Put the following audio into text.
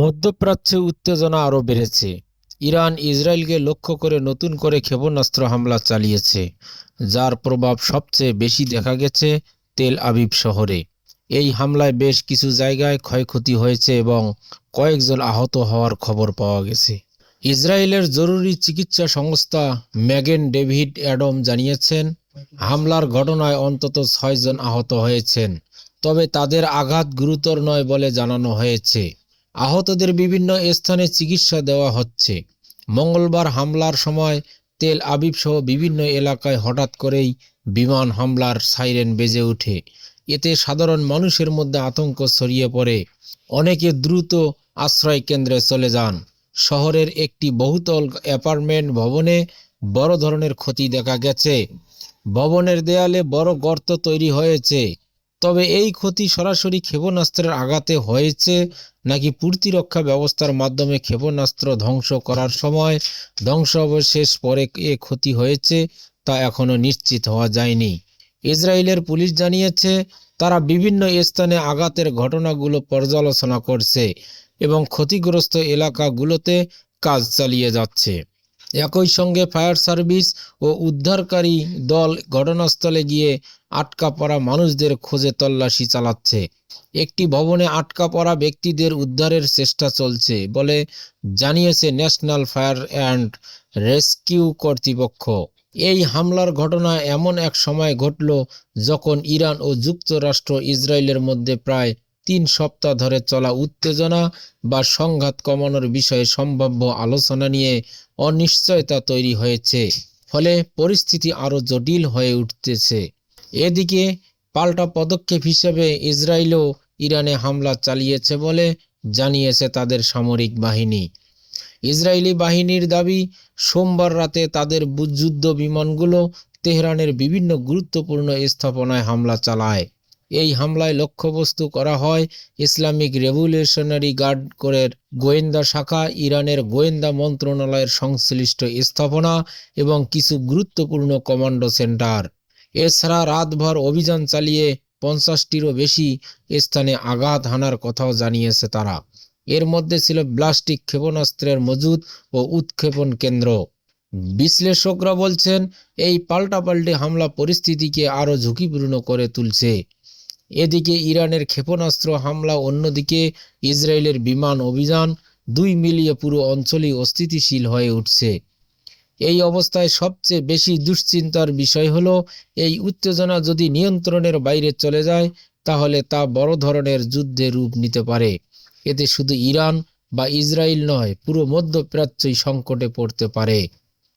মধ্যপ্রাচ্যে উত্তেজনা আরও বেড়েছে। ইরান ইসরায়েলকে লক্ষ্য করে নতুন করে ক্ষেপণাস্ত্র হামলা চালিয়েছে, যার প্রভাব সবচেয়ে বেশি দেখা গেছে তেল আবিব শহরে। এই হামলায় বেশ কিছু জায়গায় ক্ষয়ক্ষতি হয়েছে এবং কয়েকজন আহত হওয়ার খবর পাওয়া গেছে। ইসরায়েলের জরুরি চিকিৎসা সংস্থা ম্যাগেন ডেভিড অ্যাডম জানিয়েছেন, হামলার ঘটনায় অন্তত 6 জন আহত হয়েছেন, তবে তাদের আঘাত গুরুতর নয় বলে জানানো হয়েছে। আহতদের বিভিন্ন স্থানে চিকিৎসা দেওয়া হচ্ছে। মঙ্গলবার হামলার সময় তেল আবিব সহ বিভিন্ন এলাকায় হঠাৎ করেই বিমান হামলার সাইরেন বেজে ওঠে। এতে সাধারণ মানুষের মধ্যে আতঙ্ক ছড়িয়ে পড়ে। অনেকে দ্রুত আশ্রয় কেন্দ্রে চলে যান। শহরের একটি বহুতল অ্যাপার্টমেন্ট ভবনে বড় ধরনের ক্ষতি দেখা গেছে। ভবনের দেয়ালে বড় গর্ত তৈরি হয়েছে। তবে এই ক্ষতি সরাসরি ক্ষেপণাস্ত্রের আঘাতে হয়েছে নাকি প্রতিরক্ষা ব্যবস্থার মাধ্যমে ক্ষেপণাস্ত্র ধ্বংস করার সময় ধ্বংসাবশেষ পরে এ ক্ষতি হয়েছে তা এখনও নিশ্চিত হওয়া যায়নি। ইসরায়েলের পুলিশ জানিয়েছে, তারা বিভিন্ন স্থানে আঘাতের ঘটনাগুলো পর্যালোচনা করছে এবং ক্ষতিগ্রস্ত এলাকাগুলোতে কাজ চালিয়ে যাচ্ছে। একই সঙ্গে ফায়ার সার্ভিস ও উদ্ধারকারী দল ঘটনাস্থলে গিয়ে আটকা পড়া মানুষদের খোঁজে তল্লাশি চালাচ্ছে। একটি ভবনে আটকা পড়া ব্যক্তিদের উদ্ধারের চেষ্টা চলছে বলে জানিয়েছে ন্যাশনাল ফায়ার অ্যান্ড রেস্কিউ কর্তৃপক্ষ। এই হামলার ঘটনা এমন এক সময় ঘটল যখন ইরান ও যুক্তরাষ্ট্র ইসরায়েলের মধ্যে প্রায় 3 সপ্তাহ ধরে চলা উত্তেজনা বা সংঘাত কমানোর বিষয়ে সম্ভাব্য আলোচনা নিয়ে অনিশ্চয়তা তৈরি হয়েছে, ফলে পরিস্থিতি আরও জটিল হয়ে উঠতেছে। এদিকে পাল্টা পদক্ষেপ হিসেবে ইসরায়েলও ইরানে হামলা চালিয়েছে বলে জানিয়েছে তাদের সামরিক বাহিনী। ইসরায়েলি বাহিনীর দাবি, সোমবার রাতে তাদের যুদ্ধ বিমানগুলো তেহরানের বিভিন্ন গুরুত্বপূর্ণ স্থাপনায় হামলা চালায়। এই হামলায় লক্ষ্যবস্তু করা হয় ইসলামিক রেভলিউশনারি গার্ড কোরের গোয়েন্দা শাখা, ইরানের গোয়েন্দা মন্ত্রণালয়ের সংশ্লিষ্ট স্থাপনা এবং কিছু গুরুত্বপূর্ণ কমান্ডো সেন্টার। এছাড়া রাতভর অভিযান চালিয়ে 50টিরও বেশি স্থানে আঘাত হানার কথাও জানিয়েছে তারা। এর মধ্যে ছিল ব্লাস্টিক ক্ষেপণাস্ত্রের মজুদ ও উৎক্ষেপণ কেন্দ্র। বিশ্লেষকরা বলছেন, এই পাল্টাপাল্টি হামলা পরিস্থিতিকে আরও ঝুঁকিপূর্ণ করে তুলছে। এদিকে ইরানের ক্ষেপণাস্ত্র হামলা, অন্যদিকে ইসরায়েলের বিমান অভিযান, 2 মিলিয়ে পুরো অঞ্চলই অস্থিতিশীল হয়ে উঠছে। এই অবস্থায় সবচেয়ে বেশি দুশ্চিন্তার বিষয় হলো, এই উত্তেজনা যদি নিয়ন্ত্রণের বাইরে চলে যায় তাহলে তা বড় ধরনের যুদ্ধে রূপ নিতে পারে। এতে শুধু ইরান বা ইসরায়েল নয়, পুরো মধ্যপ্রাচ্যই সংকটে পড়তে পারে।